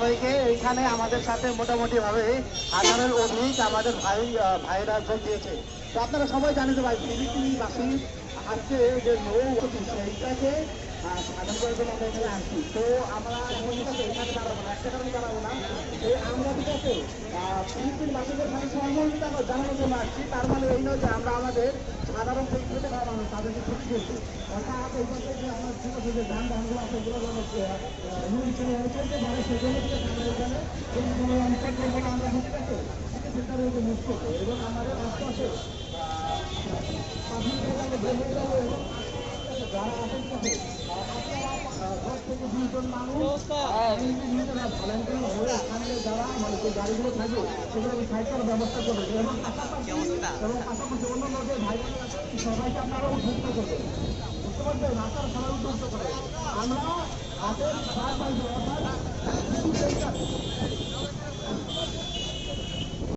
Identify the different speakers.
Speaker 1: সবাইকে। এইখানে আমাদের সাথে মোটামুটি ভাবে 1000-এর অধিক আমাদের ভাইরা যোগ দিয়েছে। তো আপনারা সবাই জানেন যে ভাই ফিলিপিনবাসী আজকে যে নৌ সেইটাকে সাধন করার জন্য আমরা এখানে আসছি। তো আমরা এখানে দাঁড়াবো না, একটা কারণে দাঁড়াবো না, আমরা ঠিক আছে ফিলিপিনবাসীদের সাথে সহমর্মিতা জানানোর জন্য আসছি। তার মানে এই নয় যে আমরা আমাদের সাধারণ যে খেতে খাওয়া মানুষ তাদেরকে ক্ষতি করছি। অর্থাৎ এই পাশে যে আপনার ছোট ছোট যে যানবাহনগুলো আছে এগুলো সেজন্য আমরা এখানে আমরা ঠিক আছে সেটা মুখ করবো এবং আমাদের আশপাশে যারা আছেন সাথে দশ থেকে 20 জন মানুষ ভলেন্টিয়ার হয়ে এখানে যারা মানে যে গাড়িগুলো থাকবে সেগুলো সাইড করার ব্যবস্থা করবে এবং পাশাপাশি অন্য লোকের ভাই সবাইকে আপনারা উদ্বুদ্ধ করবেন, বুঝতে পারবেন? আপনারা সবাই উদ্বুদ্ধ করে আমরা হাতের